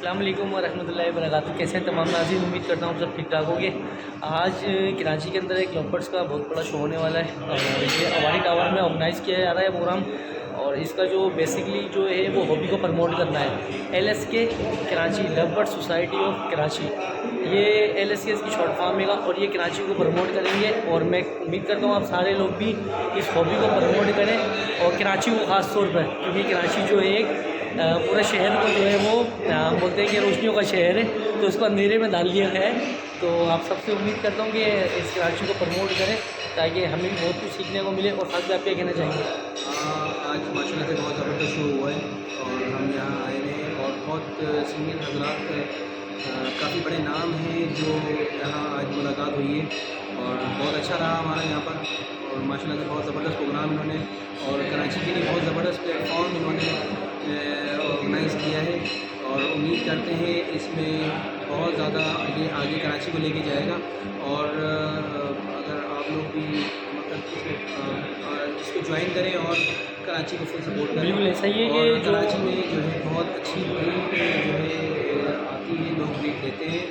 अस्सलाम वालेकुम वरहमतुल्लाहि वबरकातुहू। कैसे हैं तमाम नाज़रीन, उम्मीद करता हूँ सब ठीक ठाक होंगे। आज कराची के अंदर एक लवबर्ड्स का बहुत बड़ा शो होने वाला है और ये अवानी टावर में ऑर्गेनाइज़ किया जा रहा है प्रोग्राम। और इसका जो बेसिकली जो है वो हॉबी को प्रमोट करना है। LSK Karachi lovebird society of Karachi, ये LSK इसकी शॉर्ट फॉर्म है और ये कराची को प्रमोट करेंगे। और मैं उम्मीद करता हूँ आप सारे लोग भी इस हॉबी को प्रमोट करें और कराची को ख़ास तौर पर, क्योंकि कराची जो है एक पूरे शहर को जो है वो बोलते हैं कि रोशनियों का शहर है, तो उसको अंधेरे में डाल दिया गया है। तो आप सबसे उम्मीद करता हूँ कि इस कराची को प्रमोट करें ताकि हमें भी बहुत कुछ सीखने को मिले। और खास आप क्या कहना चाहेंगे? आज माशाल्लाह से बहुत ज़बरदस्त शो हुआ है और हम यहाँ आए हैं और बहुत सीनियर हजरात, काफ़ी बड़े नाम हैं जो यहाँ आज मुलाकात हुई है और बहुत अच्छा रहा हमारा यहाँ पर। और माशाल्लाह से बहुत ज़बरदस्त प्रोग्राम इन्होंने और कराची के लिए बहुत ज़बरदस्त प्लेटफॉर्म इन्होंने ऑर्गेनाइज़ किया है और उम्मीद करते हैं इसमें बहुत ज़्यादा ये आगे कराची को लेके जाएगा। और अगर आप लोग भी मतलब इसको ज्वाइन करें और कराची को फुल सपोर्ट करें। बिल्कुल ऐसा ही है और कि कराची में जो है बहुत अच्छी ब्रीड जो है आती है, लोग ब्रीड लेते हैं,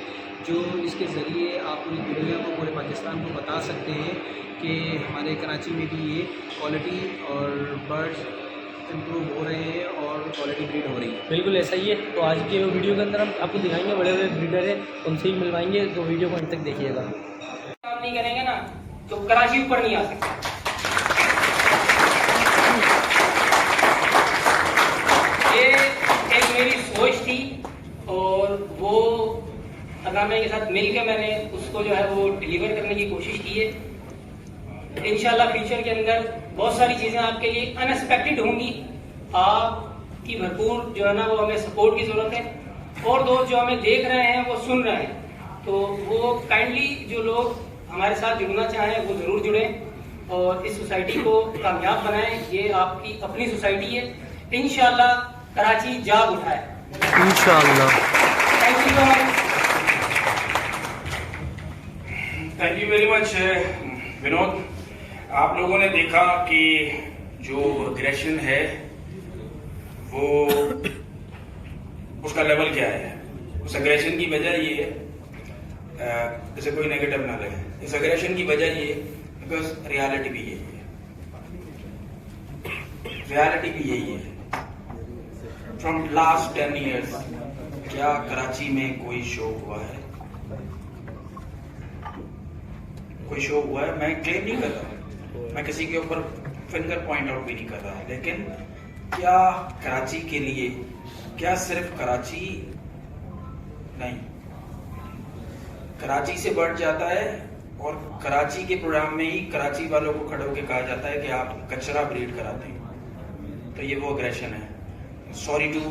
जो इसके ज़रिए आप पूरी दुनिया को, पूरे पाकिस्तान को बता सकते हैं कि हमारे कराची में भी ये क्वालिटी और बर्ड्स इम्प्रूव हो रहे हैं और क्वालिटी ब्रीड हो रही है। बिल्कुल ऐसा ही है। तो आज के वीडियो के अंदर हम आपको दिखाएंगे, बड़े बड़े ब्रीडर हैं, उनसे ही मिलवाएंगे, तो वीडियो को अंत तक देखिएगा। काम नहीं करेंगे ना तो कराची ऊपर नहीं आ सकता। ये एक मेरी सोच थी और वो अगामे के साथ मिलकर मैंने उसको जो है वो डिलीवर करने की कोशिश की है। इंशाल्लाह फ्यूचर के अंदर बहुत सारी चीजें आपके लिए अनएक्सपेक्टेड होंगी। आपकी भरपूर जो है ना वो हमें सपोर्ट की जरूरत है और दोस्त जो हमें देख रहे हैं वो सुन रहे हैं, तो वो काइंडली जो लोग हमारे साथ जुड़ना चाहें वो ज़रूर जुड़ें और इस सोसाइटी को कामयाब बनाएं। ये आपकी अपनी सोसाइटी है, इंशाल्लाह कराची जाग उठाए इंशाल्लाह। Thank you so much. Thank you very much Vinod. आप लोगों ने देखा कि जो एग्रेशन है वो उसका लेवल क्या है। उस एग्रेशन की वजह ये है, जैसे कोई नेगेटिव ना लगे, इस एग्रेशन की वजह ये बिकॉज रियलिटी भी यही है, रियलिटी भी यही है। फ्रॉम लास्ट 10 years क्या कराची में कोई शो हुआ है? कोई शो हुआ है? मैं क्लेम नहीं कर रहा, मैं किसी के ऊपर फिंगर पॉइंट आउट भी नहीं कर रहा, लेकिन क्या कराची के लिए, क्या सिर्फ कराची नहीं, कराची से बढ़ जाता है और कराची के प्रोग्राम में ही कराची वालों को खड़े होकर कहा जाता है कि आप कचरा ब्रीड कराते हैं, तो ये वो अग्रेशन है। सॉरी टू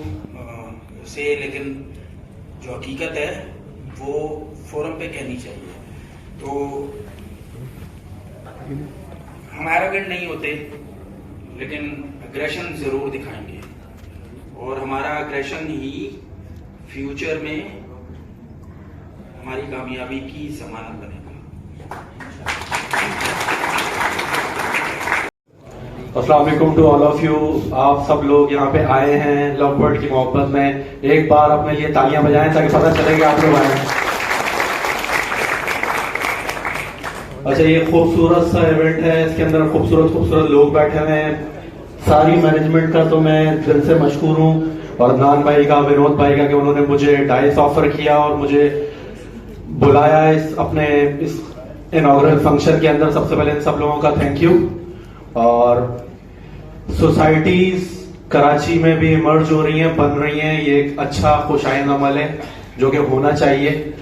से, लेकिन जो हकीकत है वो फोरम पे कहनी चाहिए। तो हम एरोगेंट नहीं होते, लेकिन अग्रेशन जरूर दिखाएंगे और हमारा अग्रेशन ही फ्यूचर में हमारी कामयाबी की जमानत बनेगा। अस्सलाम वालेकुम टू ऑल ऑफ यू। आप सब लोग यहाँ पे आए हैं लवबर्ड की मोहब्बत में। एक बार अपने लिए तालियां बजाएं ताकि पता चले कि आप लोग आए हैं। अच्छा, ये खूबसूरत सा इवेंट है, इसके अंदर खूबसूरत लोग बैठे हुए हैं। सारी मैनेजमेंट का तो मैं दिल से मशकूर हूँ और अदनान भाई का, विनोद भाई का, कि उन्होंने मुझे डाइस ऑफर किया और मुझे बुलाया इस अपने इस इनॉग्रल फंक्शन के अंदर। सबसे पहले इन सब लोगों का थैंक यू। और सोसाइटीज कराची में भी इमर्ज हो रही हैं, बन रही हैं, ये एक अच्छा खुशाइन अमल है जो कि होना चाहिए।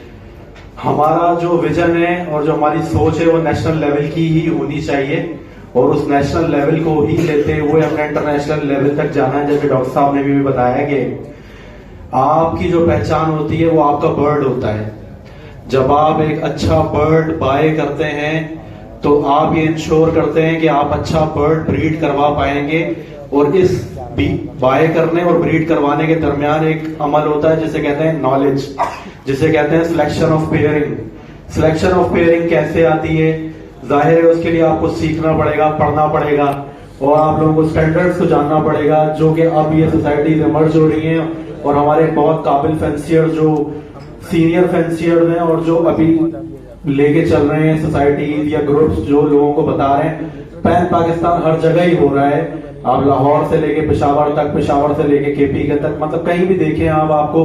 हमारा जो विजन है और जो हमारी सोच है वो नेशनल लेवल की ही होनी चाहिए और उस नेशनल लेवल को ही लेते हुए हमने इंटरनेशनल लेवल तक जाना है। जैसे डॉक्टर साहब ने भी बताया कि आपकी जो पहचान होती है वो आपका बर्ड होता है। जब आप एक अच्छा बर्ड बाय करते हैं तो आप ये इंश्योर करते हैं कि आप अच्छा बर्ड ब्रीड करवा पाएंगे। और इस बाय करने और ब्रीड करवाने के दरमियान एक अमल होता है जिसे कहते हैं नॉलेज, जिसे कहते हैं selection of pairing. Selection of pairing कैसे आती है? जाहिर है उसके लिए आपको सीखना पड़ेगा, पढ़ना पड़ेगा और आप लोगों को स्टैंडर्ड्स को जानना पड़ेगा, जो कि अब ये सोसाइटीज इमर्ज हो रही हैं और हमारे बहुत काबिल फेंसियर जो सीनियर फेंसियर हैं और जो अभी लेके चल रहे हैं सोसाइटीज या ग्रुप्स जो लोगों को बता रहे हैं, पैन पाकिस्तान हर जगह ही हो रहा है। आप लाहौर से लेके पेशावर तक, पेशावर से लेके केपी के तक, मतलब कहीं भी देखें आप, आपको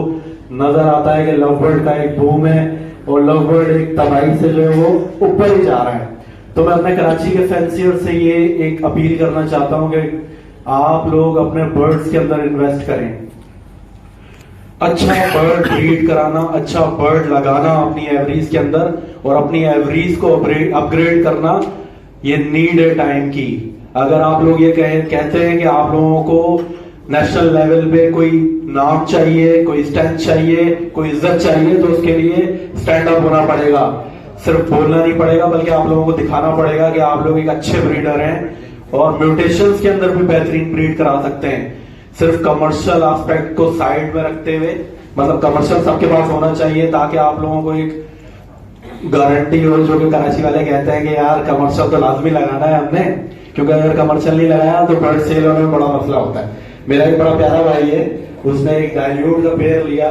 नजर आता है कि लव बर्ड का एक बूम है और लव बर्ड एक तबाही से जो है वो ऊपर ही जा रहा है। तो मैं अपने कराची के फैंसियर से ये एक अपील करना चाहता हूं कि आप लोग अपने बर्ड्स के अंदर इन्वेस्ट करें। अच्छा बर्ड ब्रीड कराना, अच्छा बर्ड लगाना अपनी एवरीज के अंदर और अपनी एवरीज को अपग्रेड करना, ये नीड है टाइम की। अगर आप लोग ये कहते हैं कि आप लोगों को नेशनल लेवल पे कोई नाम चाहिए, कोई स्टैंड चाहिए, कोई इज्जत चाहिए, तो उसके लिए स्टैंड अप होना पड़ेगा। सिर्फ बोलना नहीं पड़ेगा, बल्कि आप लोगों को दिखाना पड़ेगा कि आप लोग एक अच्छे ब्रीडर हैं और म्यूटेशंस के अंदर भी बेहतरीन ब्रीड करा सकते हैं। सिर्फ कमर्शियल एस्पेक्ट को साइड में रखते हुए, मतलब कमर्शियल सबके पास होना चाहिए ताकि आप लोगों को एक गारंटी हो, जो कि कराची वाले कहते हैं कि यार कमर्शियल तो लाजमी लगाना है हमने, क्योंकि अगर कमर्शियल नहीं लगाया तो बर्ड सेल होने में बड़ा मसला होता है। मेरा एक बड़ा प्यारा भाई है, उसने एक डाइल्यूट का पेयर लिया,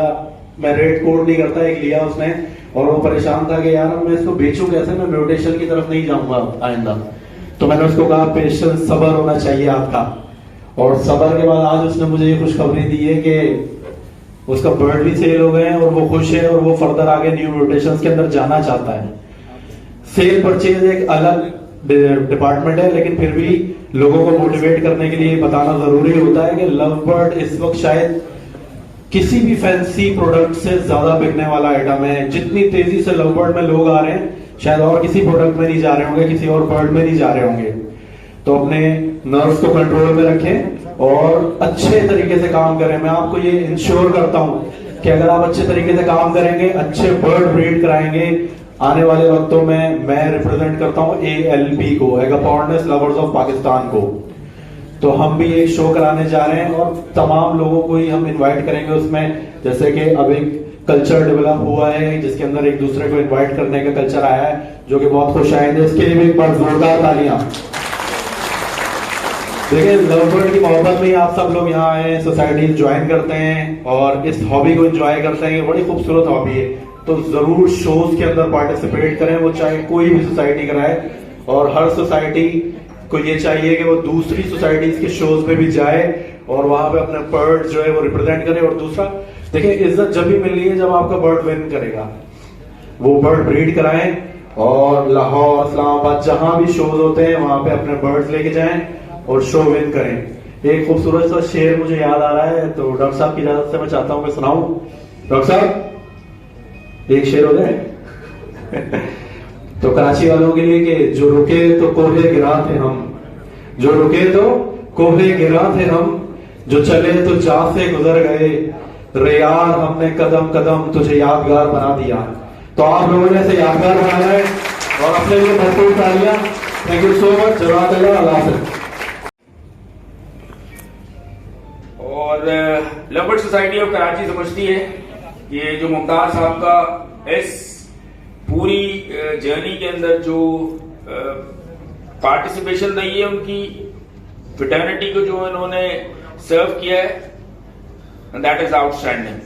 मैं रेट कोड नहीं करता, एक लिया उसने और वो परेशान था कि यार मैं इसको बेचूं कैसे, मैं म्यूटेशन की तरफ नहीं जाऊंगा आइंदा। तो मैंने उसको कहा पेशेंस, सब्र होना चाहिए आपका, और सब्र के बाद आज उसने मुझे ये खुशखबरी दी है कि उसका बर्ड भी सेल हो गए हैं और वो खुश है और वो फर्दर आगे न्यू म्यूटेशंस के अंदर जाना चाहता है। सेल परचेज एक अलग डिपार्टमेंट है, लेकिन फिर भी लोगों को मोटिवेट करने के लिए बताना जरूरी होता है कि लव बर्ड इस वक्त शायद किसी भी फैंसी प्रोडक्ट से ज्यादा बिकने वाला आइटम है। जितनी तेजी से लव बर्ड में लोग आ रहे हैं, शायद और किसी प्रोडक्ट में नहीं जा रहे होंगे, किसी और बर्ड में नहीं जा रहे होंगे। तो अपने नर्व्स को कंट्रोल में रखें और अच्छे तरीके से काम करें। मैं आपको ये इंश्योर करता हूं कि अगर आप अच्छे तरीके से काम करेंगे, अच्छे बर्ड ब्रीड कराएंगे, आने वाले वक्तों में मैं रिप्रेजेंट करता हूं ALP को, एगापोर्निस लवर्स ऑफ पाकिस्तान को। तो हम भी एक शो कराने जा रहे हैं और तमाम लोगों को ही हम इनवाइट करेंगे उसमें। जैसे कि अब एक कल्चर डेवलप हुआ है जिसके अंदर एक दूसरे को इनवाइट करने का कल्चर आया है, जो कि बहुत खुश आए थे। इसके लिए भी एक बार जोरदार तालियां। देखिए, लव बर्ड की मोहब्बत में आप सब लोग यहाँ आए, सोसाइटी ज्वाइन करते हैं और इस हॉबी को एंजॉय करते हैं। ये बड़ी खूबसूरत हॉबी है, तो जरूर शोज के अंदर पार्टिसिपेट करें, वो चाहे कोई भी सोसाइटी कराए। और हर सोसाइटी को ये चाहिए कि वो दूसरी सोसाइटीज के शोज पे भी जाए और वहां पे अपने बर्ड जो है वो रिप्रेजेंट करे। और दूसरा देखिए, इज्जत जब भी मिल रही है जब आपका बर्ड विन करेगा। वो बर्ड ब्रीड कराएं और लाहौर, इस्लामाबाद, जहां भी शोज होते हैं वहां पे अपने बर्ड्स लेके जाएं और शो विन करें। एक खूबसूरत सा शेर मुझे याद आ रहा है, तो डॉक्टर साहब की इजाजत से मैं चाहता हूं कि सुनाऊं। डॉक्टर साहब, एक शेर हो जाए तो कराची वालों के लिए कि जो रुके तो कोहे गिरा थे हम, जो रुके तो कोहे गिरा थे हम, जो चले तो जा से गुजर गए, रे यार हमने कदम कदम तुझे यादगार बना दिया। तो आप लोगों ने इसे यादगार बनाया है और अपने लिए भरपूर तालियां। Thank you so much. जज़ाकल्लाह, अल्लाह हाफ़िज़। और love bird society of Karachi समझती है ये जो मुमताज साहब का इस पूरी जर्नी के अंदर जो पार्टिसिपेशन रही है, उनकी फ्रेटर्निटी को जो इन्होंने सर्व किया है, दैट इज आउटस्टैंडिंग।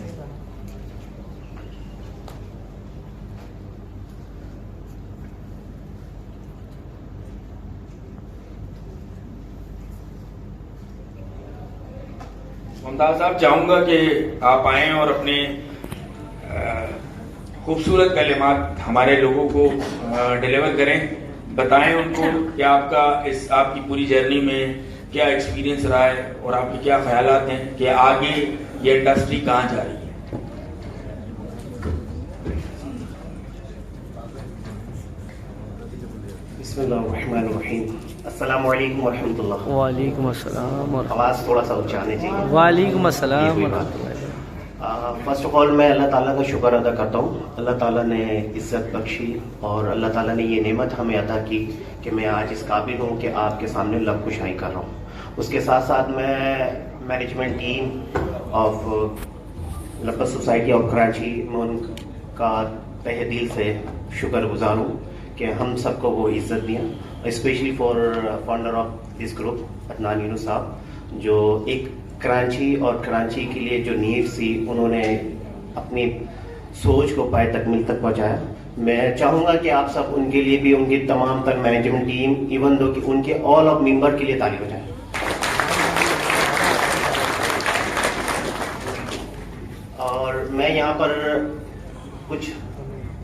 मुमताज साहब, चाहूंगा कि आप आएं और अपने खूबसूरत कलिमात हमारे लोगों को डिलीवर करें, बताएं उनको कि आपका इस आपकी पूरी जर्नी में क्या एक्सपीरियंस रहा है और आपके क्या ख्यालात हैं कि आगे ये इंडस्ट्री कहाँ जा रही है। बिस्मिल्लाहिर्रहमानिर्रहीम। अस्सलाम वालेकुम वरहमतुल्लाह। वालेकुम अस्सलाम। आवाज़ थोड़ा सा ऊंचा आने चाहिए। वालेकुम अस्सलाम। फर्स्ट ऑफ ऑल मैं अल्लाह ताला का शुक्र अदा करता हूँ। अल्लाह ताला ने इज़्ज़त बख्शी और अल्लाह ताला ने ये नेमत हमें अदा की कि मैं आज इस काबिल हूँ कि आपके सामने लब कुशाई कर रहा हूँ। उसके साथ साथ मैं मैनेजमेंट टीम ऑफ लब्बस सोसाइटी ऑफ कराची में उनका तहे दिल से शुक्रगुजार हूँ कि हम सबको वो इज्जत दिया, specially for founder of this group Adnan Yunus साहब, जो एक कराची और कराची के लिए जो नींव सी उन्होंने अपनी सोच को पाए तकमील तक पहुंचाया। मैं चाहूंगा कि आप सब उनके लिए भी, उनकी तमाम तर मैनेजमेंट टीम, इवन दो कि उनके ऑल ऑफ मेंबर के लिए ताली बजाएं। और मैं यहाँ पर कुछ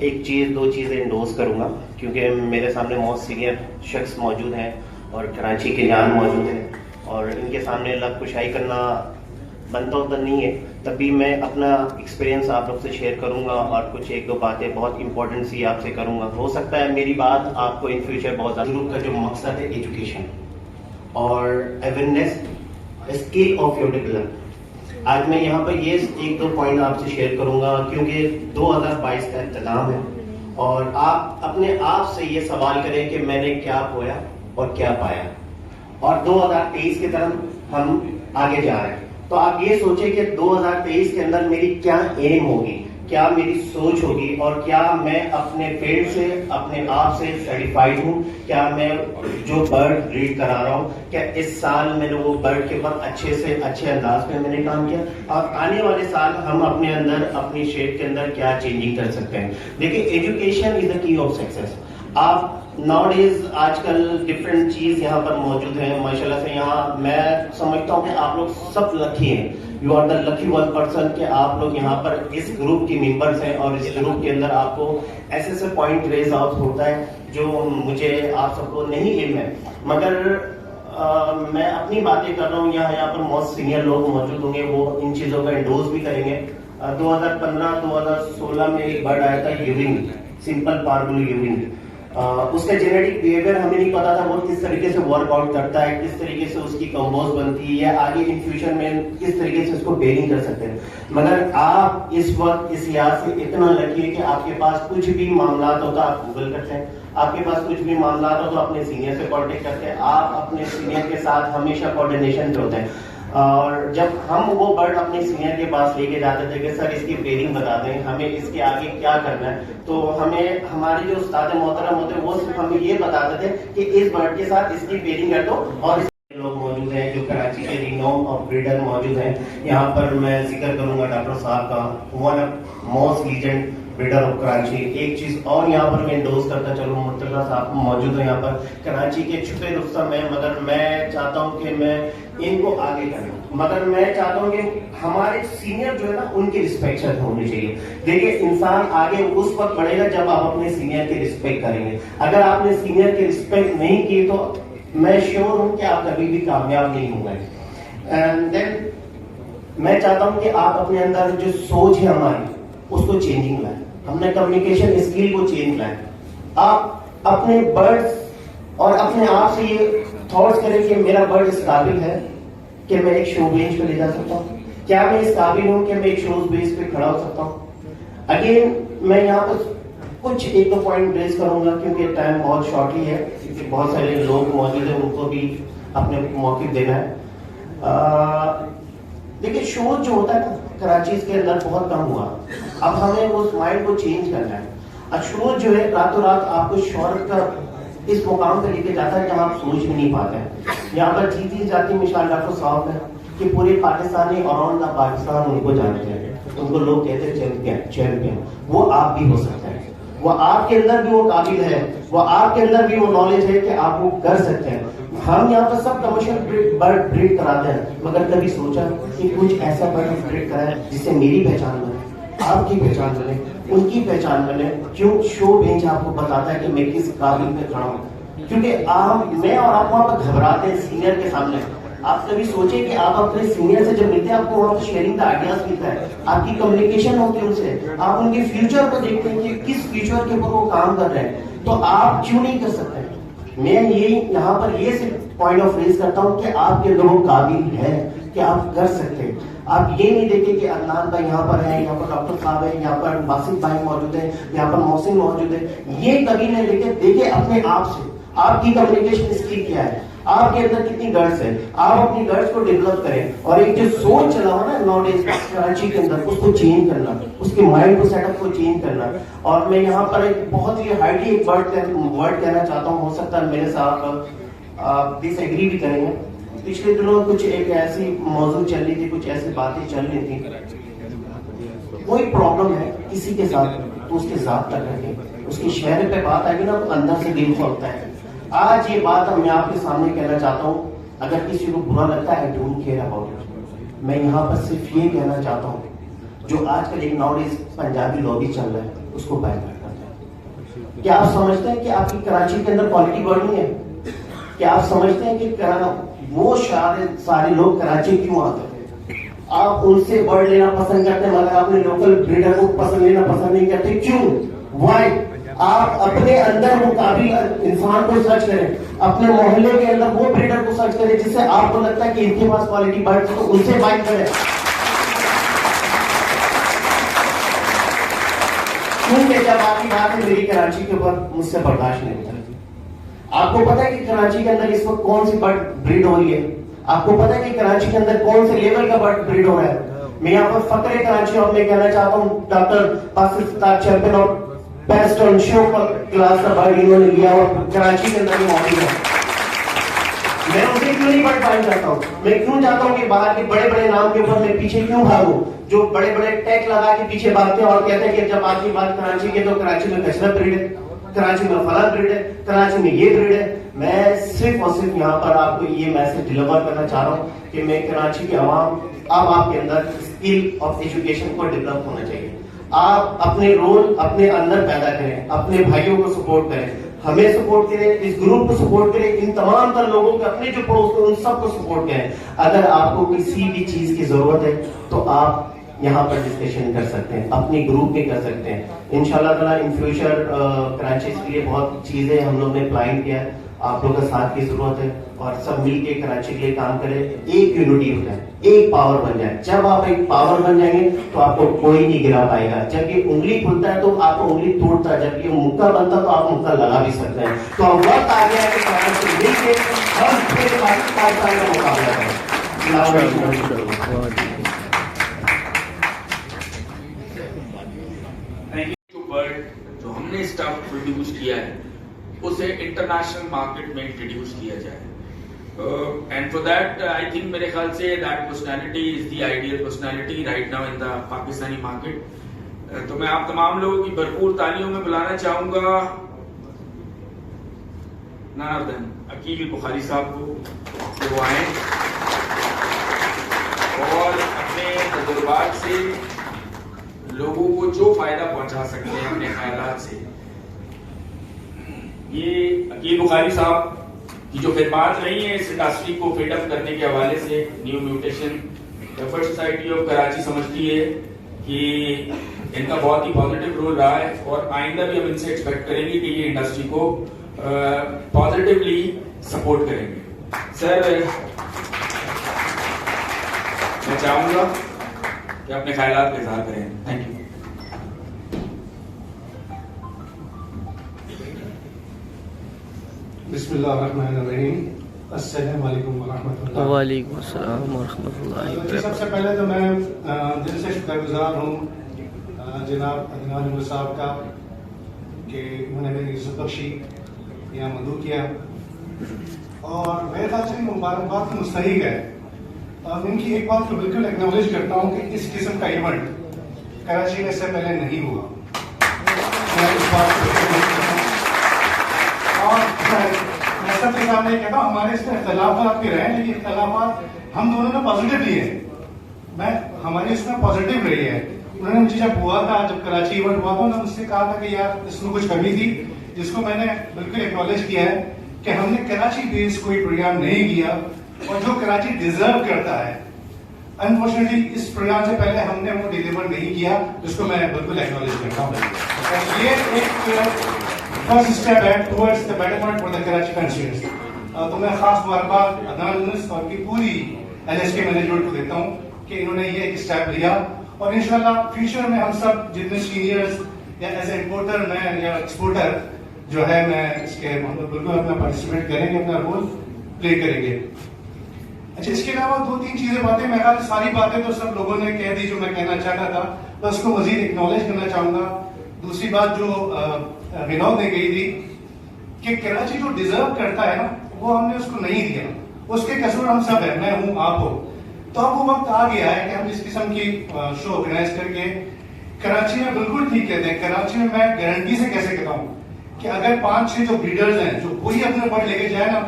एक चीज़ दो चीज़ें इंडोर्स करूँगा, क्योंकि मेरे सामने बहुत सीनियर शख्स मौजूद हैं और कराची के जान मौजूद हैं और इनके सामने लब कुशाई करना बनता होता नहीं है, तभी मैं अपना एक्सपीरियंस आप लोग से शेयर करूँगा और कुछ एक दो बातें बहुत इंपॉर्टेंट सी आपसे करूँगा। हो सकता है मेरी बात आपको इन फ्यूचर बहुत ज़्यादा। ग्रुप का जो मकसद है एजुकेशन और awareness, skill of your development. आज मैं यहाँ पर ये एक दो पॉइंट आपसे शेयर करूंगा, क्योंकि 2022 का इंतजाम है और आप अपने आप से ये सवाल करें कि मैंने क्या खोया और क्या पाया, और 2023 की तरफ हम आगे जा रहे हैं। तो आप ये सोचें कि 2023 के अंदर मेरी क्या एम होगी, क्या मेरी सोच होगी और क्या मैं अपने फील्ड से, अपने आप से सेटिस्फाइड हूँ, क्या मैं जो बर्ड ब्रीड करा रहा हूँ, क्या इस साल मैंने वो बर्ड के ऊपर अच्छे से अच्छे अंदाज में मैंने काम किया, और आने वाले साल हम अपने अंदर, अपनी शेप के अंदर क्या चेंजिंग कर सकते हैं। देखिए, education is the key of success. आप नाउडेज आजकल डिफरेंट चीज यहाँ पर मौजूद है माशाल्लाह से। यहाँ मैं समझता हूँ कि आप लोग सब लकी हैं, you are the lucky one person कि आप लोग यहाँ पर इस ग्रुप के मेंबर्स हैं और इस ग्रुप के अंदर आपको ऐसे ऐसे पॉइंट रेज आउट होता है जो मुझे आप सबको नहीं इल्म है, मगर मैं अपनी बातें कर रहा हूँ। यहाँ पर बहुत सीनियर लोग मौजूद होंगे, वो इन चीजों का इंडोर्स भी करेंगे। 2015-2016 में एक बर्ड आया था यूरिंग, सिंपल पार्बुल यूरिंग। उसका जेनेटिक बिहेवियर हमें नहीं पता था, वो किस तरीके से वर्कआउट करता है, किस तरीके से उसकी कंपोज बनती है, या आगे इन फ्यूचर में किस तरीके से उसको पेयरिंग कर सकते हैं। मगर आप इस वक्त इस लिहाज से इतना लकी है कि आपके पास कुछ भी मामला हो तो आप गूगल करते हैं, आपके पास कुछ भी मामला हो तो अपने सीनियर से कॉन्टेक्ट करते हैं, आप अपने सीनियर के साथ हमेशा कोऑर्डिनेशन पे होते हैं। और जब हम वो बर्ड अपने सीनियर के पास लेके जाते थे कि सर इसकी पेयरिंग बता दें, हमें इसके आगे क्या करना है, तो हमें हमारे जो उस्ताद मोहतरम होते वो सिर्फ हमें ये बताते थे कि इस बर्ड के साथ इसकी पेयरिंग कर दो। और लोग मौजूद हैं जो कराची के रिनोन ऑफ ब्रीडर मौजूद हैं। यहाँ पर मैं जिक्र करूंगा डॉक्टर साहब का, one of most legend breeder of Karachi. एक चीज और यहाँ पर मैं इंडोर्स करता चलूँ, मुर्तजा साहब मौजूद है यहाँ पर, कराची के छुपे रुस्तम है, मगर मैं चाहता हूँ कि मैं इनको आगे करूँ, मगर मैं चाहता हूँ कि हमारे सीनियर जो है ना उनकी रिस्पेक्ट होनी चाहिए। देखिए, इंसान आगे उस वक्त बढ़ेगा जब आप अपने सीनियर की रिस्पेक्ट करेंगे। अगर आपने सीनियर की रिस्पेक्ट नहीं की तो मैं श्योर हूँ कि आप कभी भी कामयाब नहीं होंगे। एंड देन मैं चाहता हूँ कि आप अपने अंदर जो सोच है हमारी उसको चेंजिंग लाएं, हमने कम्युनिकेशन स्किल को चेंज लाएं। आप अपने बर्ड्स और अपने आप से ये थॉट्स करें कि मेरा बर्ड इस काबिल है कि मैं एक शो बेंच पे ले जा सकता हूँ, क्या मैं इस काबिल हूँ कि मैं एक शो बेंच पे खड़ा हो सकता हूँ। अगेन मैं यहाँ पर कुछ एक दो पॉइंट रेज करूंगा क्योंकि टाइम बहुत शॉर्टली है, क्योंकि बहुत सारे लोग मौजूद हैं, उनको भी अपने मौके देना है। देखिए, शोर जो होता है ना कराची के अंदर बहुत कम हुआ, अब हमें उस माइंड को चेंज करना है। अब शोर जो है रातों रात आपको शोहरत का इस मुकाम पर लेके जाता है जहाँ आप सोच भी नहीं पाते हैं। यहाँ पर जीती जाती मिसाल डॉक्टर साहब है कि पूरे पाकिस्तानी अराउंड द पाकिस्तान उनको जानते हैं, उनको लोग कहते हैं चैंपियन चैंपियन। वो आप भी हो सकते हैं, वो आपके अंदर भी वो काबिल है, वो आपके अंदर भी वो नॉलेज है कि आप वो कर सकते हैं। हम यहाँ पर सब कमर्शियल बर्ड ब्रीड कराते हैं, मगर कभी सोचा कि कुछ ऐसा बर्ड ब्रीड कराए जिससे मेरी पहचान बने, आपकी पहचान बने, उनकी पहचान बने। क्यों? शो बेंच आपको बताता है कि मैं किस काबिल में खड़ा हूँ, क्योंकि मैं और आप वहाँ पर घबराते हैं सीनियर के सामने। आप कभी सोचे कि आप अपने सीनियर से जब मिलते हैं आपको वहाँ पर शेयरिंग का आइडियाज मिलता है, आपकी कम्युनिकेशन होती है उनसे, आप उनके फ्यूचर को देखते हैं कि किस फ्यूचर के ऊपर वो काम कर रहे हैं, तो आप क्यों नहीं कर सकते? मैं ये यहाँ पर ये सिर्फ पॉइंट ऑफ रेज करता हूँ कि आपके लोग काबिल है कि आप कर सकते हैं। आप ये नहीं देखें कि अदनान भाई यहाँ पर है, यहाँ पर डॉक्टर साहब है, यहाँ पर बासित भाई मौजूद है, यहाँ पर मोहसिन मौजूद है, ये कभी नहीं देखे। देखिए अपने आप से, आपकी कम्युनिकेशन स्किल क्या है, आपके अंदर कितनी गट्स है, आप अपनी गट्स को डेवलप करें और एक जो सोच चला हुआ ना नॉलेज कराची के अंदर उसको चेंज करना। उसके माइंड को सेटअप को चेंज करना। और मैं यहाँ पर एक बहुत ही हाईली एक वर्ड कहना चाहता हूँ, हो सकता है मेरे साथ आप डिसएग्री भी करेंगे। पिछले दिनों कुछ एक ऐसी मौजूद चल रही थी, कुछ ऐसी बातें चल रही थी, कोई प्रॉब्लम है किसी के साथ तो उसके जात तक रखें, उसके शहर पे बात आएगी ना तो अंदर से दिल खोलता है। आज ये बात मैं आपके सामने कहना चाहता हूँ, अगर किसी को बुरा लगता है डोंट केयर अबाउट इट। मैं यहाँ पर सिर्फ ये कहना चाहता हूँ, जो आजकल एक नॉलेज पंजाबी लॉबी चल रहा है उसको बैन करते हैं। क्या आप समझते हैं कि आपकी कराची के अंदर क्वालिटी बढ़नी है? क्या आप समझते हैं कि वो सारे लोग कराची क्यों आते हैं? आप उनसे बर्ड लेना पसंद करते हैं मगर अपने लोकल ब्रीडर को पसंद लेना पसंद नहीं करते, क्यों? व्हाई? आप अपने अंदर वो काबिल इंसान को सर्च करें, अपने मोहल्ले के अंदर वो ब्रीडर को सर्च करें जिससे आपको लगता है कि इनके पास क्वालिटी बर्ड है तो उनसे बाइक करें। क्योंकि जब आपकी बात है मेरी कराची के ऊपर, मुझसे बर्दाश्त नहीं होता। आपको पता है कि कराची के अंदर इस वक्त कौन सी बर्ड ब्रीड हो रही है? आपको पता है कि कराची के अंदर कौन से लेवल का बर्ड ब्रीड हो रहा है? मैं यहाँ पर फकरे कराची और मैं कहना चाहता हूँ डॉक्टर पाकिस्तान चैंपियन और बेस्ट ऑन शो क्लास का बर्ड इन्होंने लिया और कराची के अंदर मौजूद है। मैं उसे क्यों नहीं बर्ड पाइन करता हूँ? मैं क्यों चाहता हूँ कि बाहर के बड़े बड़े नाम के ऊपर मैं पीछे क्यों भागूं? जो बड़े बड़े टैग लगा के पीछे भागते हैं और कहते हैं कि जब आपकी बात कराची की तो कराची में कचरा ब्रीड है, कराची में फला ब्रीड है, कराची में ये ब्रीड है। मैं सिर्फ और सिर्फ यहाँ पर आपको ये मैसेज डिलीवर करना चाह रहा हूँ कि मैं कराची के अवाम, अब आपके अंदर स्किल ऑफ एजुकेशन को डेवलप होना चाहिए। आप अपने रोल अपने अंदर पैदा करें, अपने भाइयों को सपोर्ट करें, हमें सपोर्ट करें, इस ग्रुप को सपोर्ट करें, इन तमाम तर लोगों को, अपने जो पड़ोस उन सबको सपोर्ट करें। अगर आपको किसी भी चीज की जरूरत है तो आप यहाँ पर डिस्कशन कर सकते हैं, अपने ग्रुप में कर सकते हैं। इंशाल्लाह ताला इन फ्यूचर कराची के लिए बहुत चीजें हम लोग ने प्लान किया है। आप लोगों का साथ की जरूरत है और सब मिलके कराची के लिए काम करें, एक यूनिटी हो जाए, एक पावर बन जाए। जब आप एक पावर बन जाएंगे तो आपको कोई नहीं गिरा पाएगा। जब ये उंगली खुलता है तो आपको उंगली तोड़ता है, जब ये मुक्का बनता है तो आप मुक्का लगा भी सकते हैं। तो अब वक्त आ गया है कि कराची मिलके हम फिर पाकिस्तान का मुकाबला करें। बर्ड जो हमने स्टफ प्रोड्यूस किया है उसे इंटरनेशनल मार्केट में इंट्रोड्यूस किया जाए। And for that I think मेरे ख्याल say that personality is the ideal personality right now in the Pakistani market. तो मैं आप तमाम लोगों की भरपूर तालियों में बुलाना चाहूंगा none of them Akeel Bukhari साहब को, वो आए और अपने तजुर्बात से लोगों को जो फायदा पहुंचा सकते हैं अपने ख्यालात से। ये अकील बुखारी साहब की जो खिदमत रही है इस इंडस्ट्री को फीडअप करने के हवाले से, new mutation first society of Karachi समझती है कि इनका बहुत ही पॉजिटिव रोल रहा है और आइंदा भी हम इनसे एक्सपेक्ट करेंगे कि ये इंडस्ट्री को पॉजिटिवली सपोर्ट करेंगे। सर मैं चाहूंगा कि अपने ख्यालात का इजहार करें। Thank you. बिस्मिल्लाहिर्रहमानिर्रहीम, अस्सलाम वालेकुम वरहमतुल्लाह। वालेकुम अस्सलाम वरहमतुल्लाहि जी, सबसे पहले तो मैं दिल से शुक्रगुजार हूँ जनाब अदनान अहमद साहब का कि उन्होंने मेरी इज्जत बख्शी, यहाँ मदू किया और मेरे ख्याल से मुबारकबाद तो मुस्तहिक है। उनकी एक बात को बिल्कुल एक्नॉलेज करता हूँ कि इस किस्म का इवेंट कराची में इससे पहले नहीं हुआ। मैं इस बात और मैं सबके सामने कहता हूँ हमारे इसमें इख्तलाफात भी रहे, लेकिन इख्तलाफात हम दोनों ने पॉजिटिव लिए हैं। हमारी इसमें पॉजिटिव रही है। उन्होंने मुझे जब हुआ था, जब कराची इवेंट हुआ था, उन्होंने मुझसे कहा था कि यार इसमें कुछ कमी थी, जिसको मैंने बिल्कुल एक्नॉलेज किया है कि हमने कराची बेस्ड कोई प्रोग्राम नहीं किया और जो कराची डिजर्व करता है। अनफॉर्चुनेटली इस प्रोग्राम से पहले हमने वो डिलीवर नहीं किया, जिसको मैं बिल्कुल एक्नॉलेज करता हूँ। ये एक फर्स्ट स्टेप है towards the betterment for the Karachi constituency. तो मैं खास मुबारकबाद अदनान यूनुस और की पूरी एलएसके मैनेजमेंट को देता हूँ कि इन्होंने ये एक स्टेप लिया और इंशाल्लाह फ्यूचर में हम सब जितने सीनियर्स या एज ए इम्पोर्टर मैं या एक्सपोर्टर जो है मैं इसके बिल्कुल अपना पार्टिसिपेट करेंगे, अपना रोल प्ले करेंगे। अच्छा, इसके अलावा दो तीन चीजें बातें, मैं सारी बातें तो सब लोगों ने कह दी जो मैं कहना चाहता था। मैं उसको मजीद एक्नॉलेज करना चाहूँगा। दूसरी बात जो विनोद ने कही थी कि कराची जो डिजर्व करता है ना, वो हमने उसको नहीं दिया, उसके कसूर हम सब है, मैं हूँ, आप हो। तो अब वो वक्त आ गया है कि हम इस किस्म की शो ऑर्गेनाइज करके कराची में बिल्कुल ठीक कहते हैं। कराची में मैं गारंटी से कैसे कहता हूँ कि अगर 5-6 जो ब्रीडर्स हैं जो कोई अपने बर्ड लेके जाए ना,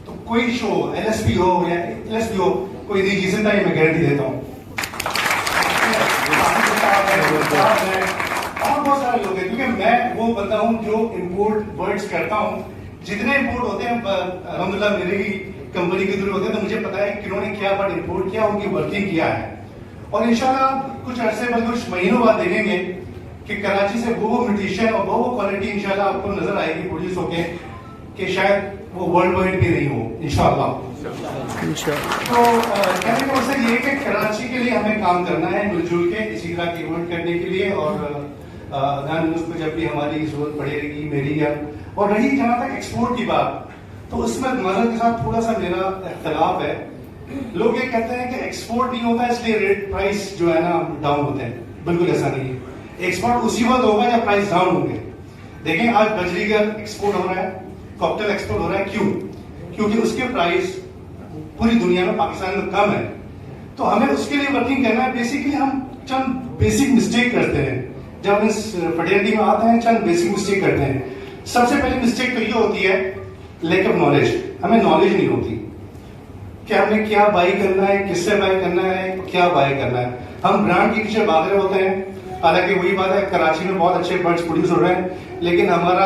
तो कोई शो LSP हो या LSP हो, कोई नहीं जीत सकता, मैं गारंटी देता हूँ। और बहुत सारे लोग हैं, क्योंकि मैं वो बंदा हूँ जो इम्पोर्ट बर्ड्स करता हूँ। जितने इम्पोर्ट होते हैं अल्हम्दुलिल्लाह मेरे ही कंपनी के थ्रू होते हैं, तो मुझे पता है कि किन्होंने क्या बर्ड इम्पोर्ट किया, उनकी वर्किंग किया है। और इंशाल्लाह कुछ अरसे बाद, कुछ महीनों बाद देखेंगे कि कराची से वो म्यूटेशन और वो क्वालिटी इंशाल्लाह आपको नजर आएगी प्रोड्यूस होके, कि शायद वो वर्ल्ड वाइड भी नहीं हो इंशाल्लाह। तो कहने का मकसद ये है कि कराची के लिए हमें काम करना है मिलजुल के, इसी तरह की इवेंट करने के लिए। और को जब भी हमारी जरूरत पड़ेगी मेरी या, और रही जहां तक एक्सपोर्ट की बात, तो उसमें मजहब के साथ थोड़ा सा मेरा इख्तलाफ है। लोग ये कहते हैं कि एक्सपोर्ट नहीं होता इसलिए रेट प्राइस जो है ना डाउन होते हैं। बिल्कुल ऐसा नहीं है। एक्सपोर्ट उसी वक्त होगा जब प्राइस डाउन होंगे। देखें आज बजरीगर एक्सपोर्ट हो रहा है, कॉकटेल एक्सपोर्ट हो रहा है, क्यों? क्योंकि उसके प्राइस पूरी दुनिया में, पाकिस्तान में कम है। तो हमें उसके लिए वर्किंग करना है। बेसिकली हम चंद बेसिक मिस्टेक करते हैं जब हम इस फर्टिलिटी में आते हैं, चंद बेसिक मिस्टेक करते हैं। सबसे पहली मिस्टेक तो ये होती है लैक ऑफ नॉलेज। हमें नॉलेज नहीं होती कि हमें क्या बाई करना है, किससे बाई करना है, क्या बाई करना है। हम ब्रांड के पीछे भाग रहे होते हैं। हालांकि वही बात है, कराची में बहुत अच्छे बर्ड्स प्रोड्यूस हो रहे हैं, लेकिन हमारा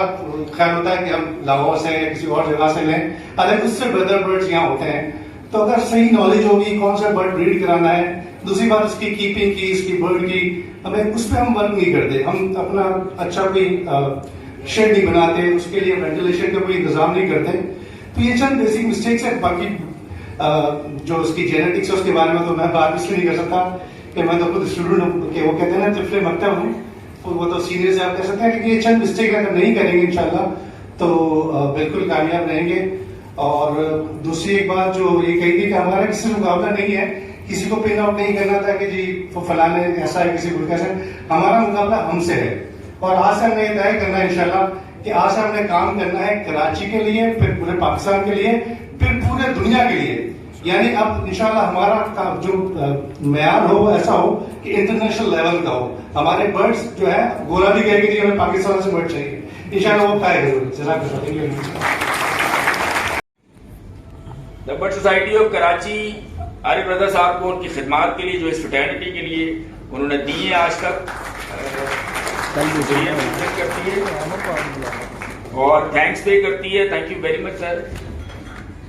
ख्याल होता है कि हम लाहौर से या किसी और जगह से लें, हालांकि उससे बेहतर बर्ड्स यहाँ होते हैं। तो अगर सही नॉलेज होगी कौन सा बर्ड ब्रीड कराना है, दूसरी बात उसकी कीपिंग की, इसकी बर्ड की, हमें उस पर हम वर्क नहीं करते। हम अपना अच्छा कोई शेड नहीं बनाते, उसके लिए वेंटिलेशन का कोई इंतजाम नहीं करते। तो ये चंद बेसिक मिस्टेक्स है। बाकी जो उसकी जेनेटिक्स है उसके बारे में तो मैं बात इसलिए नहीं कर सकता कि मैं तो खुद स्टूडेंट हूँ, कि वो कहते हैं ना तिफले मकतब हूँ, तो वो तो सीनियर से आप कह सकते हैं। लेकिन ये चंद मिस्टेक अगर नहीं करेंगे इंशाल्लाह तो बिल्कुल कामयाब रहेंगे। और दूसरी एक बात जो ये कही थी कि हमारा किसी से मुकाबला नहीं है, किसी को पिन आउट नहीं करना था कि जी वो फलाने ऐसा है, किसी को कैसा है। हमारा मुकाबला हमसे है। और आज से हमने तय करना है इंशाल्लाह कि आज से हमने काम करना है कराची के लिए, फिर पूरे पाकिस्तान के लिए, फिर पूरे दुनिया के लिए। यानी अब इंशाल्लाह हमारा जो मेयार हो वो ऐसा हो कि इंटरनेशनल लेवल का हो। हमारे बर्ड्स जो है, गोला भी कहेगी कि हमें पाकिस्तान से बर्ड चाहिए, इंशाल्लाह वो पाएगा। The bird society of Karachi Arif Raza साहब को उनकी खिदमात के लिए, जो इस फ्रेटर्निटी के लिए उन्होंने दी है आज तक, करती है और थैंक्स पे करती है। Thank you very much sir,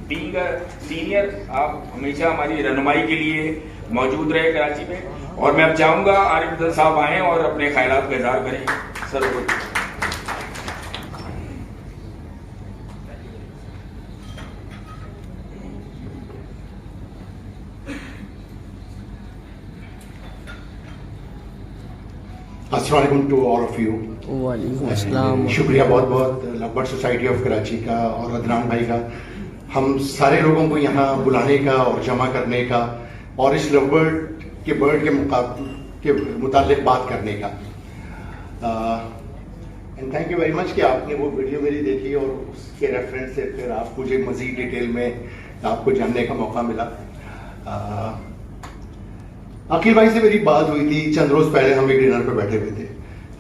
being a senior आप हमेशा हमारी रहनुमाई के लिए मौजूद रहे कराची में। और मैं अब चाहूंगा आरिफ रजा साहब आए और अपने ख्यालात का इजहार करें। सर अस्सलाम वालेकुम टू ऑल ऑफ यू। वालेकुम अस्सलाम। शुक्रिया बहुत बहुत love bird society of Karachi का और अदनान भाई का, हम सारे लोगों को यहाँ बुलाने का और जमा करने का और इस लव बर्ड के मुतालिक बात करने का। And thank you very much कि आपने वो वीडियो मेरी देखी और उसके रेफरेंस से फिर आप मुझे मजीद डिटेल में आपको जानने का मौका मिला। अखिल भाई से मेरी बात हुई थी चंद रोज पहले, हम एक डिनर पे बैठे हुए थे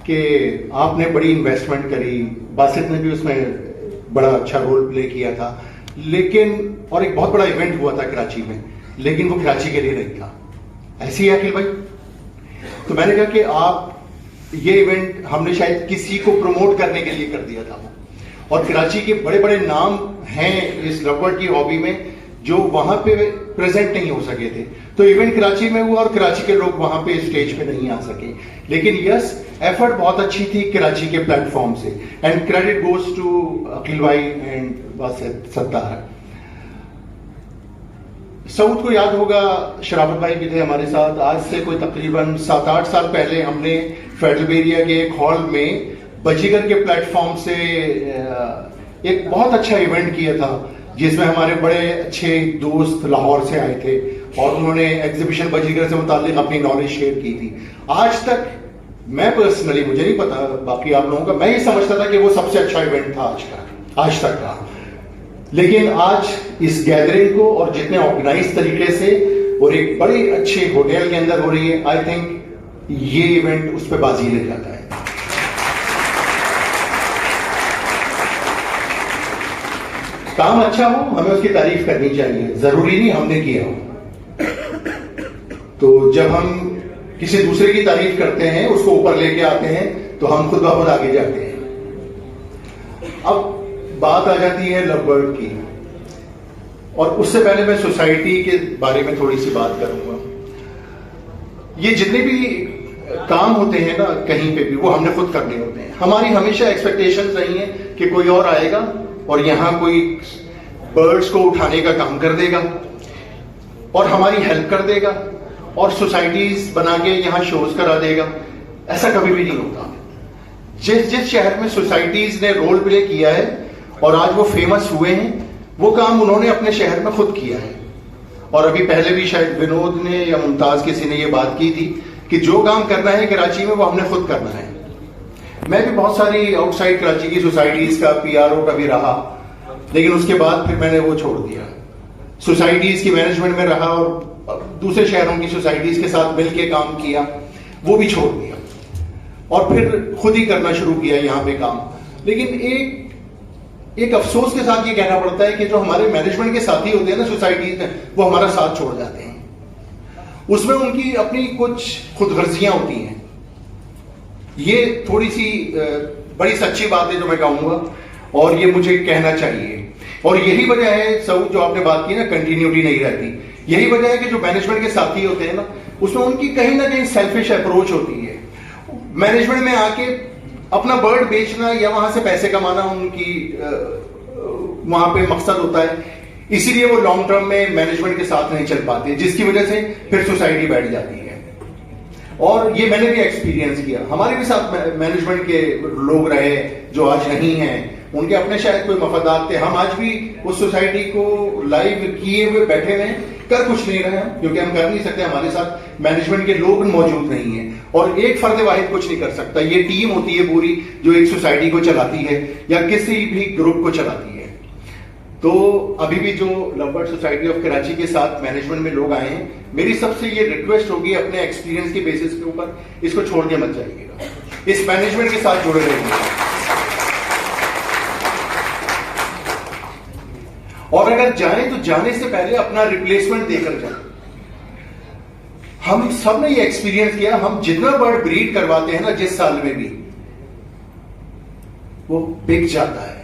कि आपने बड़ी इन्वेस्टमेंट करी, बासित ने भी उसमें बड़ा अच्छा रोल प्ले किया था, लेकिन और एक बहुत बड़ा इवेंट हुआ था कराची में, लेकिन वो कराची के लिए नहीं था। ऐसी है अखिल भाई? तो मैंने कहा कि आप ये इवेंट हमने शायद किसी को प्रमोट करने के लिए कर दिया था, और कराची के बड़े बड़े नाम हैं इस लव की हॉबी में जो वहां पे प्रेजेंट नहीं हो सके थे। तो इवेंट कराची में हुआ और कराची के लोग वहां पे स्टेज पे नहीं आ सके, लेकिन यस एफर्ट बहुत अच्छी थी कराची के प्लेटफॉर्म से। एंड क्रेडिट गोज टू अखिल भाई एंड बासित सत्तार। सऊद को याद होगा, शराफत भाई भी थे हमारे साथ। आज से कोई तकरीबन 7-8 साल पहले हमने फेडरल के एक हॉल में बजीगर के प्लेटफॉर्म से एक बहुत अच्छा इवेंट किया था, जिसमें हमारे बड़े अच्छे दोस्त लाहौर से आए थे और उन्होंने एग्जीबिशन बजीगर से मुतालिक अपनी नॉलेज शेयर की थी। आज तक मैं पर्सनली, मुझे नहीं पता बाकी आप लोगों का, मैं ये समझता था कि वो सबसे अच्छा इवेंट था आज तक का। लेकिन आज इस गैदरिंग को और जितने ऑर्गेनाइज तरीके से और एक बड़े अच्छे होटल के अंदर हो रही है, आई थिंक ये इवेंट उस पर बाजी ले जाता है। काम अच्छा हो, हमें उसकी तारीफ करनी चाहिए, जरूरी नहीं हमने किया हो। तो जब हम किसी दूसरे की तारीफ करते हैं, उसको ऊपर लेके आते हैं, तो हम खुद ब खुद आगे जाते हैं। अब बात आ जाती है लवबर्ड की, और उससे पहले मैं सोसाइटी के बारे में थोड़ी सी बात करूंगा। ये जितने भी काम होते हैं ना कहीं पे भी, वो हमने खुद करने होते हैं। हमारी हमेशा एक्सपेक्टेशंस रही है कि कोई और आएगा और यहां कोई बर्ड्स को उठाने का काम कर देगा और हमारी हेल्प कर देगा और सोसाइटीज बना के यहां शोज करा देगा। ऐसा कभी भी नहीं होता। जिस शहर में सोसाइटीज ने रोल प्ले किया है और आज वो फेमस हुए हैं, वो काम उन्होंने अपने शहर में खुद किया है। और अभी पहले भी शायद विनोद ने या मुमताज किसी ने ये बात की थी कि जो काम करना है कराची में, वो हमने खुद करना है। मैं भी बहुत सारी आउटसाइड कराची की सोसाइटीज का PRO का भी रहा, लेकिन उसके बाद फिर मैंने वो छोड़ दिया। सोसाइटीज की मैनेजमेंट में रहा और दूसरे शहरों की सोसाइटीज के साथ मिलके काम किया, वो भी छोड़ दिया और फिर खुद ही करना शुरू किया यहाँ पे काम। लेकिन एक अफसोस के साथ ये कहना पड़ता है कि जो हमारे मैनेजमेंट के साथी होते हैं ना सोसाइटीज में, वो हमारा साथ छोड़ जाते हैं। उसमें उनकी अपनी कुछ खुदगर्जियां होती हैं। ये थोड़ी सी बड़ी सच्ची बात है जो मैं कहूंगा, और ये मुझे कहना चाहिए। और यही वजह है सऊद, जो आपने बात की ना, कंटिन्यूटी नहीं रहती। यही वजह है कि जो मैनेजमेंट के साथी होते हैं ना, उसमें उनकी कहीं ना कहीं सेल्फिश अप्रोच होती है। मैनेजमेंट में आके अपना बर्ड बेचना या वहां से पैसे कमाना उनकी वहां पे मकसद होता है। इसीलिए वो लॉन्ग टर्म में मैनेजमेंट के साथ नहीं चल पाते, जिसकी वजह से फिर सोसाइटी बैठ जाती है। और ये मैंने भी एक्सपीरियंस किया। हमारे भी साथ मैनेजमेंट के लोग रहे जो आज नहीं हैं, उनके अपने शायद कोई मफादात थे। हम आज भी उस सोसाइटी को लाइव किए हुए बैठे हुए हैं, कर कुछ नहीं रहे हैं, क्योंकि हम कर नहीं सकते। हमारे साथ मैनेजमेंट के लोग मौजूद नहीं है और एक फर्द वाहिद कुछ नहीं कर सकता। ये टीम होती है पूरी जो एक सोसाइटी को चलाती है या किसी भी ग्रुप को चलाती है। तो अभी भी जो लवबर्ड सोसाइटी ऑफ कराची के साथ मैनेजमेंट में लोग आए हैं, मेरी सबसे ये रिक्वेस्ट होगी, अपने एक्सपीरियंस के बेसिस के ऊपर इसको छोड़ के मत जाइएगा, इस मैनेजमेंट के साथ जुड़े रहिएगा। और अगर जाएं तो जाने से पहले अपना रिप्लेसमेंट देकर जाएं। हम सब ने ये एक्सपीरियंस किया, हम जितना बर्ड ब्रीड करवाते हैं ना जिस साल में भी, वो बिक जाता है।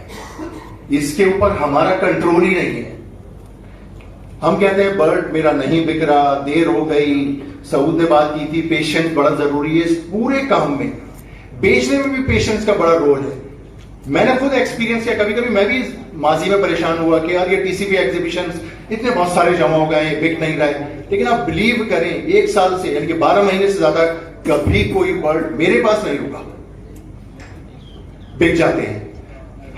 इसके ऊपर हमारा कंट्रोल ही नहीं है। हम कहते हैं बर्ड मेरा नहीं बिक रहा, देर हो गई। सऊद ने बात की थी, पेशेंस बड़ा जरूरी है। इस पूरे काम में बेचने में भी पेशेंस का बड़ा रोल है। मैंने खुद एक्सपीरियंस किया, कभी कभी मैं भी माजी में परेशान हुआ कि यार ये TCP एग्जीबिशंस इतने बहुत सारे जमा हो गए, बिक नहीं रहे। लेकिन आप बिलीव करें, एक साल से यानी कि 12 महीने से ज्यादा कभी कोई बर्ड मेरे पास नहीं रुका, बिक जाते हैं।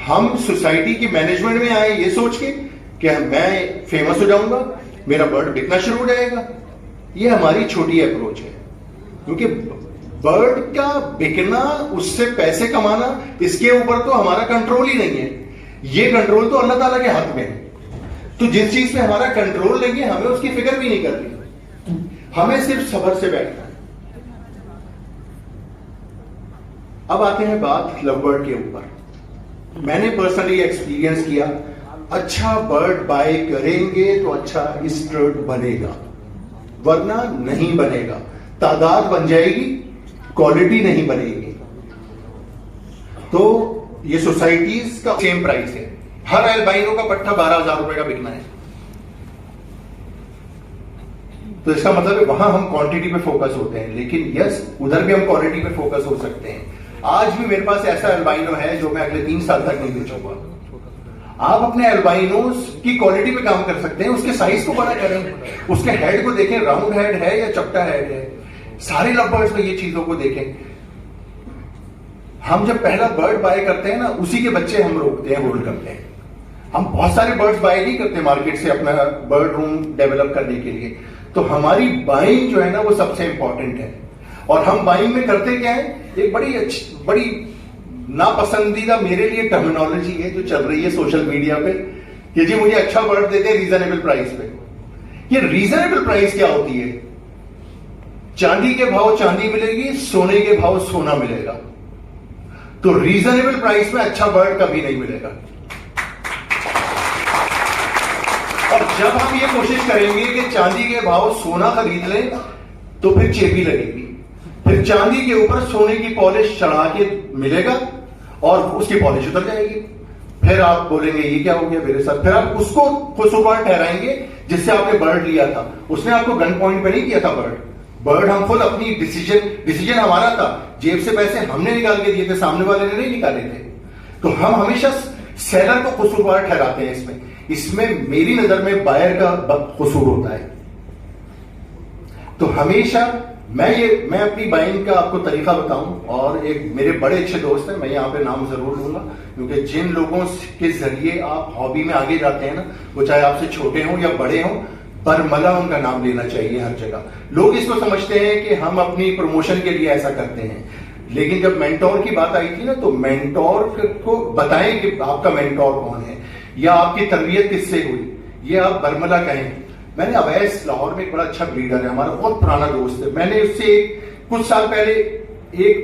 हम सोसाइटी की मैनेजमेंट में आए ये सोच के कि मैं फेमस हो जाऊंगा, मेरा बर्ड बिकना शुरू हो जाएगा। ये हमारी छोटी अप्रोच है, क्योंकि बर्ड का बिकना, उससे पैसे कमाना, इसके ऊपर तो हमारा कंट्रोल ही नहीं है। ये कंट्रोल तो अल्लाह ताला के हाथ में है। तो जिस चीज पे हमारा कंट्रोल नहीं है, हमें उसकी फिक्र भी नहीं करनी, हमें सिर्फ सब्र से बैठना है। अब आते हैं बात लवबर्ड के ऊपर। मैंने पर्सनली एक्सपीरियंस किया, अच्छा बर्ड बाय करेंगे तो अच्छा स्टर्ड बनेगा, वरना नहीं बनेगा। तादाद बन जाएगी, क्वालिटी नहीं बनेगी। तो ये सोसाइटीज का सेम प्राइस है। हर एल्बाइनो का पट्टा 12,000 रुपए का बिकना है। तो इसका मतलब है वहां हम क्वांटिटी पे फोकस होते हैं, लेकिन यस, उधर भी हम क्वालिटी पे फोकस हो सकते हैं। आज भी मेरे पास ऐसा एल्बाइनो है जो मैं अगले 3 साल तक नहीं बेचूंगा। आप अपने एल्बाइनोज की क्वालिटी पे काम कर सकते हैं, उसके साइज को बड़ा करें, उसके हेड को देखें, राउंड हेड है या चपटा हेड है। सारे लवबर्ड्स में ये चीजों को देखें। हम जब पहला बर्ड बाय करते हैं ना, उसी के बच्चे हम रोकते हैं, होल्ड करते हैं। हम बहुत सारे बर्ड्स बाय नहीं करते मार्केट से अपना बर्ड रूम डेवलप करने के लिए। तो हमारी बाइंग जो है ना, वो सबसे इंपॉर्टेंट है। और हम बाइंग में करते क्या है, एक बड़ी नापसंदीदा मेरे लिए टर्मिनोलॉजी है जो चल रही है सोशल मीडिया पे कि जी मुझे अच्छा बर्ड देते हैं रीजनेबल प्राइस पे। ये रीजनेबल प्राइस क्या होती है? चांदी के भाव चांदी मिलेगी, सोने के भाव सोना मिलेगा। तो रीजनेबल प्राइस में अच्छा बर्ड कभी नहीं मिलेगा। और जब हम ये कोशिश करेंगे कि चांदी के भाव सोना खरीद लें तो फिर चेपी लगेगी, फिर चांदी के ऊपर सोने की पॉलिश चढ़ा के मिलेगा और उसकी पॉलिश उतर जाएगी। फिर आप बोलेंगे ये क्या हो गया मेरे साथ। फिर आप उसको कसूरवार ठहराएंगे जिससे आपने बर्ड लिया था। उसने आपको गन पॉइंट पे नहीं किया था बर्ड हम खुद अपनी डिसीजन हमारा था, जेब से पैसे हमने निकाल के दिए थे, सामने वाले ने नहीं निकाले थे। तो हम हमेशा सेलर को कसूरवार ठहराते हैं। इसमें मेरी नजर में बायर का कसूर होता है। तो हमेशा मैं अपनी बाइंग का आपको तरीका बताऊं, और एक मेरे बड़े अच्छे दोस्त हैं, मैं यहां पे नाम जरूर लूंगा, क्योंकि जिन लोगों के जरिए आप हॉबी में आगे जाते हैं ना, वो चाहे आपसे छोटे हों या बड़े हों, बरमला उनका नाम लेना चाहिए हर जगह। लोग इसको समझते हैं कि हम अपनी प्रमोशन के लिए ऐसा करते हैं, लेकिन जब मेंटोर की बात आई थी ना, तो मेंटोर को बताएं कि आपका मेंटोर कौन है या आपकी तरबियत किससे हुई, ये आप बरमला कहें। मैंने अवैस लाहौर में एक बड़ा अच्छा ब्रीडर है हमारा, बहुत पुराना दोस्त है। मैंने उससे कुछ साल पहले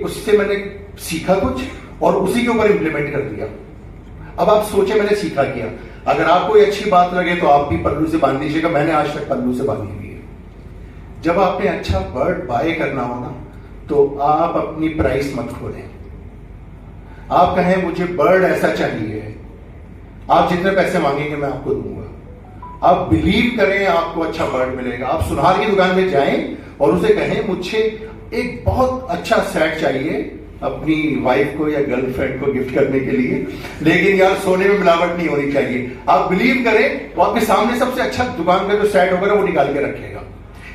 उससे मैंने सीखा कुछ और उसी के ऊपर इंप्लीमेंट कर दिया। अब आप सोचे मैंने सीखा क्या। अगर आपको ये अच्छी बात लगे तो आप भी पल्लू से बांध लीजिएगा, मैंने आज तक पल्लू से बांधी हुई है। जब आपने अच्छा बर्ड बाय करना हो ना, तो आप अपनी प्राइस मत खोलें। आप कहें मुझे बर्ड ऐसा चाहिए, आप जितने पैसे मांगेंगे मैं आपको दूंगा। आप बिलीव करें आपको अच्छा बर्ड मिलेगा। आप सुनार की दुकान में जाएं और उसे कहें मुझे एक बहुत अच्छा सेट चाहिए अपनी वाइफ को या गर्लफ्रेंड को गिफ्ट करने के लिए, लेकिन यार सोने में मिलावट नहीं होनी चाहिए। आप बिलीव करें, वो आपके सामने सबसे अच्छा दुकान का जो सेट होगा वो निकाल के रखेगा।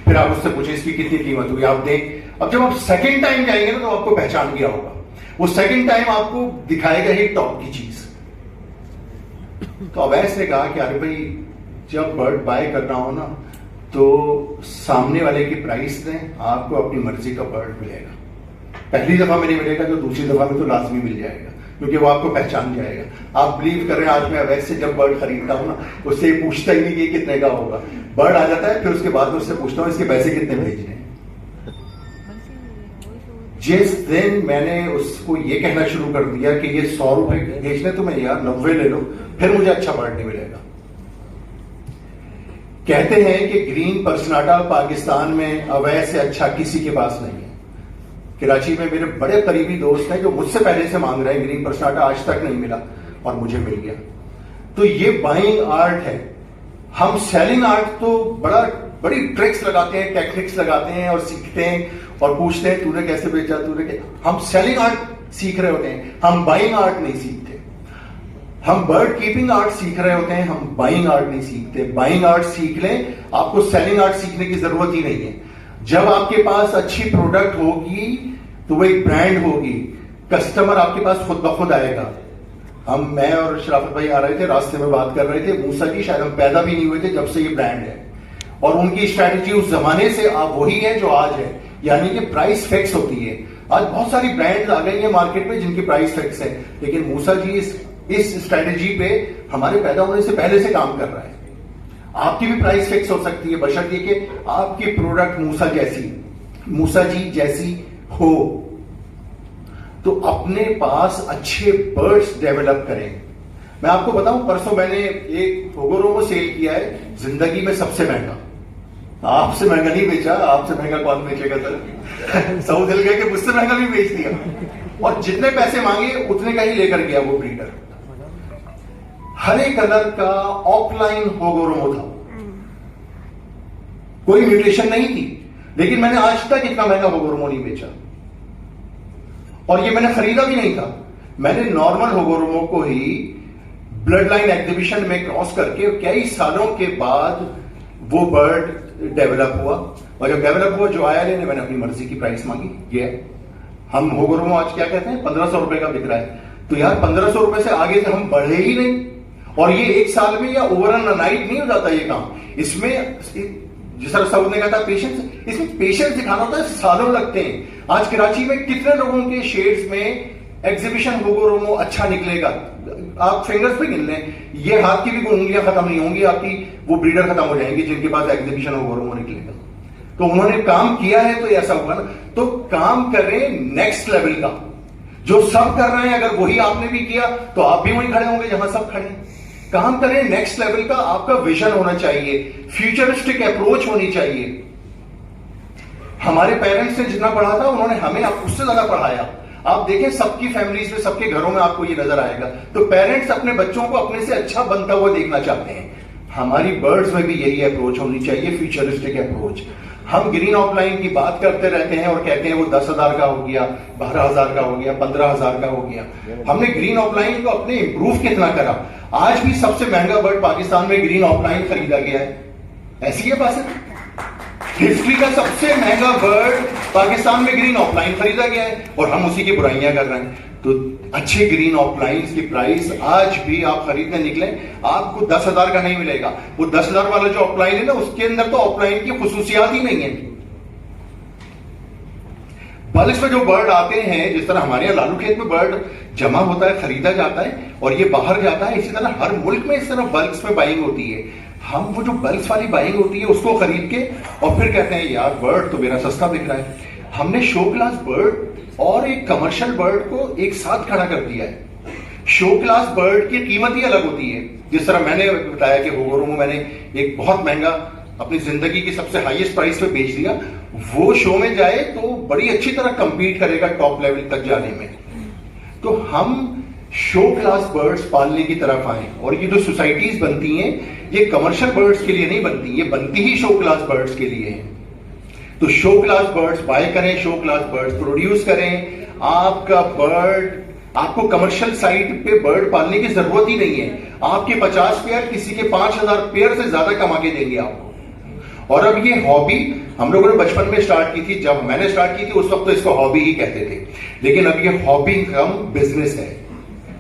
फिर आप उससे पूछें इसकी कितनी कीमत होगी, आप दें। अब जब आप सेकंड टाइम जाएंगे ना, तो आपको पहचान गया होगा। वो सेकंड टाइम आपको दिखाएगा ही टॉप की चीज। तो अवैस ने कहा कि अरे भाई जब बर्ड बाय करना हो ना, तो सामने वाले की प्राइस दें, आपको अपनी मर्जी का बर्ड मिलेगा। पहली दफा में नहीं मिलेगा, तो दूसरी दफा में तो लाजमी मिल जाएगा, क्योंकि वो आपको पहचान जाएगा। आप बिलीव कर रहे हैं, आज मैं अवैस से जब बर्ड खरीदता हूं ना, उससे पूछता ही नहीं कि कितने का होगा। बर्ड आ जाता है, फिर उसके बाद उससे पूछता हूं इसके पैसे कितने भेजने हैं। जिस दिन मैंने उसको ये कहना शुरू कर दिया कि ये 100 रुपए भेजने, तो मैं यार 90 ले लो, फिर मुझे अच्छा बर्ड नहीं मिलेगा। कहते हैं कि ग्रीन पर्सनाटा पाकिस्तान में अवैस से अच्छा किसी के पास नहीं है। कराची में मेरे बड़े करीबी दोस्त हैं जो मुझसे पहले से मांग रहे हैं ग्रीन पर्सनाटा, आज तक नहीं मिला और मुझे मिल गया। तो ये बाइंग आर्ट है। हम सेलिंग आर्ट तो बड़ी ट्रिक्स लगाते हैं, टेक्निक्स लगाते हैं और सीखते हैं और पूछते हैं तूने कैसे बेचा, हम सेलिंग आर्ट सीख रहे होते हैं, हम बाइंग आर्ट नहीं सीखते। हम बर्ड कीपिंग आर्ट सीख रहे होते हैं, हम बाइंग आर्ट नहीं सीखते। बाइंग आर्ट सीख लें, आपको सेलिंग आर्ट सीखने की जरूरत ही नहीं है। जब आपके पास अच्छी प्रोडक्ट होगी तो वो एक ब्रांड होगी, कस्टमर आपके पास खुद ब खुद आएगा। मैं और शराफत भाई आ रहे थे, रास्ते में बात कर रहे थे, मूसा जी शायद हम पैदा भी नहीं हुए थे जब से ये ब्रांड है, और उनकी स्ट्रैटेजी उस जमाने से आप वही है जो आज है, यानी कि प्राइस फिक्स होती है। आज बहुत सारी ब्रांड्स आ गई है मार्केट में जिनकी प्राइस फिक्स है, लेकिन मूसा जी इस स्ट्रैटेजी पे हमारे पैदा होने से पहले से काम कर रहा है। आपकी भी प्राइस फिक्स हो सकती है, बशर्ते कि आपकी प्रोडक्ट मूसा जी जैसी हो। तो अपने पास अच्छे बर्ड्स डेवलप करें। मैं आपको बताऊं, परसों मैंने एक होगोरोमो सेल किया है, जिंदगी में सबसे महंगा। आपसे महंगा नहीं बेचा, आपसे महंगा कौन बेचेगा सर। साउथ हिल गए कि मुझसे महंगा भी बेच दिया, और जितने पैसे मांगे उतने का ही लेकर गया वो ब्रीडर। हरे कलर का ऑफलाइन होगोरोमो था, कोई म्यूटेशन नहीं थी, लेकिन मैंने आज तक इतना महंगा होगोरोमो नहीं बेचा, और ये मैंने खरीदा भी नहीं था। मैंने नॉर्मल होगोरोमो को ही ब्लड लाइन एग्जीबिशन में क्रॉस करके कई सालों के बाद वो बर्ड डेवलप हुआ, और जब डेवलप हुआ जो आया लेने, मैंने अपनी मर्जी की प्राइस मांगी। ये हम होगोरोमो आज क्या कहते हैं, 1500 रुपए का बिक रहा है। तो यार 1500 रुपए से आगे से हम बढ़े ही नहीं, और ये एक साल में या ओवर नाइट नहीं हो जाता ये काम। इसमें जिस तरह सऊद ने कहा था पेशेंस, इसमें पेशेंस दिखाना होता है, सालों लगते हैं। आज कराची में कितने लोगों के शेड्स में एग्जीबिशन होगो अच्छा निकलेगा, आप फिंगर्स पे गिन लें, ये हाथ की भी उंगलियां खत्म नहीं होंगी आपकी, वो ब्रीडर खत्म हो जाएंगे जिनके पास एग्जीबिशन होगो निकलेगा। तो उन्होंने काम किया है तो ऐसा होगा ना। तो काम करें नेक्स्ट लेवल का, जो सब कर रहे हैं, अगर वही आपने भी किया तो आप भी वहीं खड़े होंगे जहां सब खड़े हैं। काम करें नेक्स्ट लेवल का, आपका विजन होना चाहिए, फ्यूचरिस्टिक अप्रोच होनी चाहिए। हमारे पेरेंट्स ने जितना पढ़ा था उन्होंने हमें उससे ज्यादा पढ़ाया। आप देखें सबकी फैमिलीज में, सबके घरों में आपको ये नजर आएगा। तो पेरेंट्स अपने बच्चों को अपने से अच्छा बनता हुआ देखना चाहते हैं। हमारी बर्ड्स में भी यही अप्रोच होनी चाहिए, फ्यूचरिस्टिक अप्रोच। हम ग्रीन ऑफलाइन की बात करते रहते हैं और कहते हैं वो 10,000 का हो गया, 12,000 का हो गया, 15,000 का हो गया। हमने ग्रीन ऑफलाइन को अपने इंप्रूव कितना करा। आज भी सबसे महंगा बर्ड पाकिस्तान में ग्रीन ऑफलाइन खरीदा गया है, ऐसी है बात है। हिस्ट्री का सबसे महंगा बर्ड पाकिस्तान में ग्रीन ऑफलाइन खरीदा गया है और हम उसी की बुराइयां कर रहे हैं। तो अच्छे ग्रीन ऑफलाइन की प्राइस आज भी आप खरीदने निकले आपको 10,000 का नहीं मिलेगा। वो 10,000 वाला जो ऑफलाइन है ना, उसके अंदर तो ऑफलाइन की खुसूसियात ही नहीं है। बल्क में जो बर्ड आते हैं, जिस तरह हमारे यहाँ लालू खेत में बर्ड जमा होता है, खरीदा जाता है और ये बाहर जाता है, इसी तरह हर मुल्क में इस तरह बल्क में बाइंग होती है। हम वो जो बल्क वाली बाइंग होती है उसको खरीद के और फिर कहते हैं यार बर्ड तो मेरा सस्ता बिक रहा है। हमने शो क्लास बर्ड और एक कमर्शियल बर्ड को एक साथ खड़ा कर दिया है। शो क्लास बर्ड की कीमत ही अलग होती है। जिस तरह मैंने बताया कि होगोरो में मैंने एक बहुत महंगा अपनी जिंदगी की सबसे हाईएस्ट प्राइस पे बेच दिया, वो शो में जाए तो बड़ी अच्छी तरह कंपीट करेगा टॉप लेवल तक जाने में। तो हम शो क्लास बर्ड्स पालने की तरफ आए और ये जो सोसाइटीज बनती हैं ये कमर्शियल बर्ड्स के लिए नहीं बनती, ये बनती ही शो क्लास बर्ड्स के लिए है। तो शो क्लास बर्ड्स बाय करें, शो क्लास बर्ड्स प्रोड्यूस करें। आपका बर्ड, आपको कमर्शियल साइट पे बर्ड पालने की जरूरत ही नहीं है। आपके 50 पेयर किसी के 5,000 पेयर से ज्यादा कमा के देंगे आपको। और अब ये हॉबी हम लोगों ने बचपन में स्टार्ट की थी, जब मैंने स्टार्ट की थी उस वक्त तो इसको हॉबी ही कहते थे, लेकिन अब ये हॉबी कम बिजनेस है।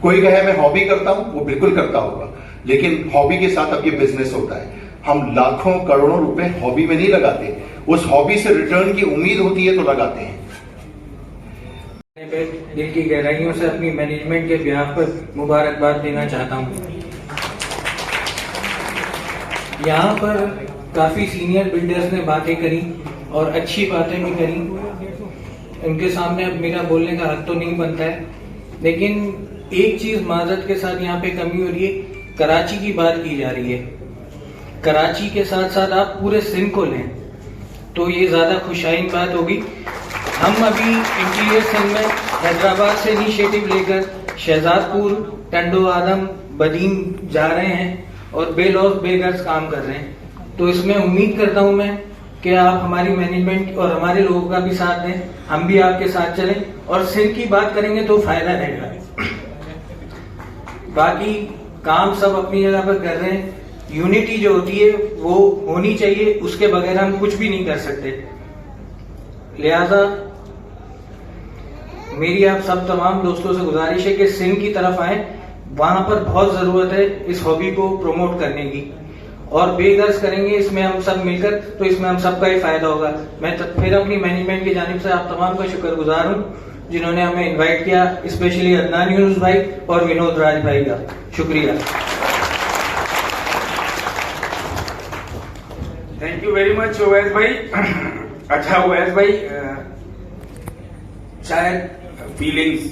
कोई कहे मैं हॉबी करता हूं, वो बिल्कुल करता होगा, लेकिन हॉबी के साथ अब ये बिजनेस होता है। हम लाखों करोड़ों रुपए हॉबी में नहीं लगाते, उस हॉबी से रिटर्न की उम्मीद होती है तो लगाते हैं। दिल की गहराइयों से अपनी मैनेजमेंट के बिहाफ पर मुबारकबाद देना चाहता हूं। यहाँ पर काफी सीनियर बिल्डर्स ने बातें करी और अच्छी बातें भी करी। उनके सामने अब मेरा बोलने का हक तो नहीं बनता है, लेकिन एक चीज माजरत के साथ यहाँ पे कमी हो रही है, कराची की बात की जा रही है। कराची के साथ साथ आप पूरे सिंध को लें तो ये ज्यादा खुशाइन बात होगी। हम अभी इंटीरियर सिंध में हैदराबाद से इनिशिएटिव लेकर शहजादपुर, टंडो आदम, बदीन जा रहे हैं और बेलौस बेगर्स काम कर रहे हैं। तो इसमें उम्मीद करता हूं मैं कि आप हमारी मैनेजमेंट और हमारे लोगों का भी साथ दें, हम भी आपके साथ चलें और सिंध की बात करेंगे तो फायदा रहेगा। बाकी काम सब अपनी जगह पर कर रहे हैं, यूनिटी जो होती है वो होनी चाहिए, उसके बगैर हम कुछ भी नहीं कर सकते। लिहाजा मेरी आप सब तमाम दोस्तों से गुजारिश है कि सिंध की तरफ आए, वहां पर बहुत जरूरत है इस हॉबी को प्रमोट करने की, और बेगर्स करेंगे इसमें हम सब मिलकर तो इसमें हम सबका ही फायदा होगा। मैं फिर अपनी मैनेजमेंट की जानिब से आप तमाम का शुक्रगुजार हूँ जिन्होंने हमें इनवाइट किया, स्पेशली अदनान यूनुस भाई और विनोद राज भाई का शुक्रिया। Thank you very much Uwais भाई। अच्छा उवैस भाई, शायद फीलिंग्स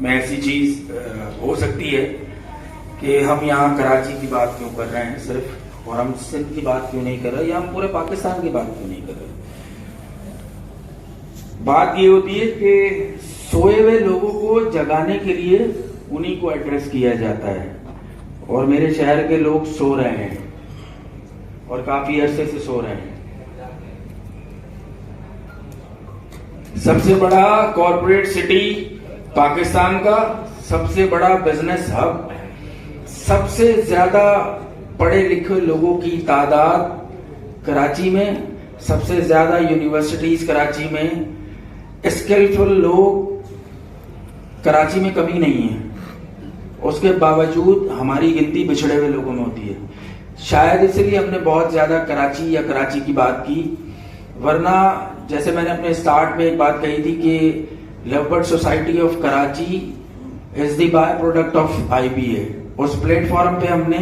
में ऐसी चीज हो सकती है कि हम यहाँ कराची की बात क्यों कर रहे हैं सिर्फ, और हम सिंध की बात क्यों नहीं कर रहे, या हम पूरे पाकिस्तान की बात क्यों नहीं कर रहे। बात ये होती है कि सोए हुए लोगों को जगाने के लिए उन्हीं को एड्रेस किया जाता है, और मेरे शहर के लोग सो रहे हैं और काफी अरसे से सो रहे हैं। सबसे बड़ा कॉरपोरेट सिटी पाकिस्तान का, सबसे बड़ा बिजनेस हब, सबसे ज्यादा पढ़े लिखे लोगों की तादाद कराची में, सबसे ज्यादा यूनिवर्सिटीज कराची में, स्किलफुल लोग कराची में कमी नहीं है। उसके बावजूद हमारी गिनती पिछड़े हुए लोगों में होती है। शायद इसलिए हमने बहुत ज्यादा कराची या कराची की बात की, वरना जैसे मैंने अपने स्टार्ट में एक बात कही थी कि lovebird society of Karachi is the by product of IBA। उस प्लेटफॉर्म पे हमने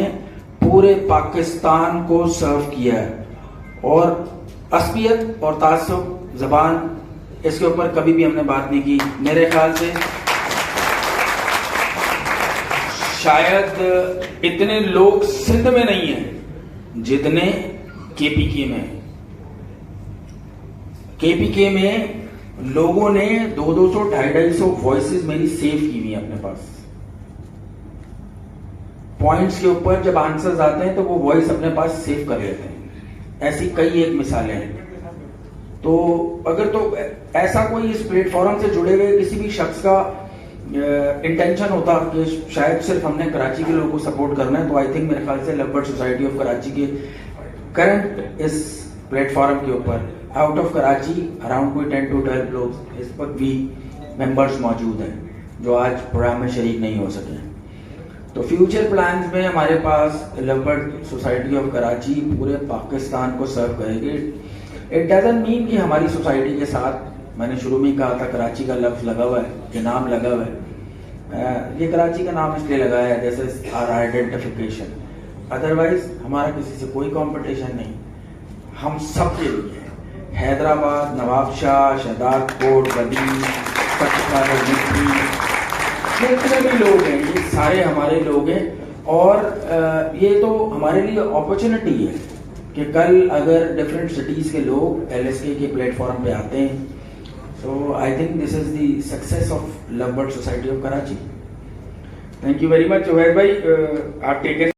पूरे पाकिस्तान को सर्व किया है और असबियत और तासुब जबान इसके ऊपर कभी भी हमने बात नहीं की। मेरे ख्याल से शायद इतने लोग सिंध में नहीं हैं जितने KPK में। KPK में लोगों ने 200 250 वॉइसेस मेरी सेव की हुई है अपने पास। पॉइंट्स के ऊपर जब आंसर्स आते हैं तो वो वॉइस अपने पास सेव कर लेते हैं। ऐसी कई एक मिसालें हैं। तो अगर तो ऐसा कोई इस प्लेटफॉर्म से जुड़े हुए किसी भी शख्स का इंटेंशन होता कि शायद सिर्फ हमने कराची के लोगों को सपोर्ट करना है, तो आई थिंक मेरे ख्याल से लवबर्ड सोसाइटी ऑफ कराची के करंट इस प्लेटफॉर्म के ऊपर आउट ऑफ कराची अराउंड कोई 10 to 12 लोग इस वक्त भी मेंबर्स मौजूद हैं जो आज प्रोग्राम में शरीक नहीं हो सके। तो फ्यूचर प्लान्स में हमारे पास लवबर्ड सोसाइटी ऑफ कराची पूरे पाकिस्तान को सर्व करेगी। इट डजंट मीन कि हमारी सोसाइटी के साथ, मैंने शुरू में कहा था कराची का लफ्ज लगा हुआ है, ये नाम लगा हुआ है। ये कराची का नाम इसलिए लगाया है this is our identification. Otherwise हमारा किसी से कोई कंपटीशन नहीं, हम सब के लिए है। हैदराबाद, नवाबशाह, शहदादकोट, बदी, जितने भी लोग हैं ये सारे हमारे लोग हैं। और ये तो हमारे लिए अपॉर्चुनिटी है कि कल अगर डिफरेंट सिटीज के लोग LSK के प्लेटफॉर्म पे आते हैं, so I think this is the success of Lovebird Society of Karachi. Thank you very much, Ubaid bhai. आप टेकन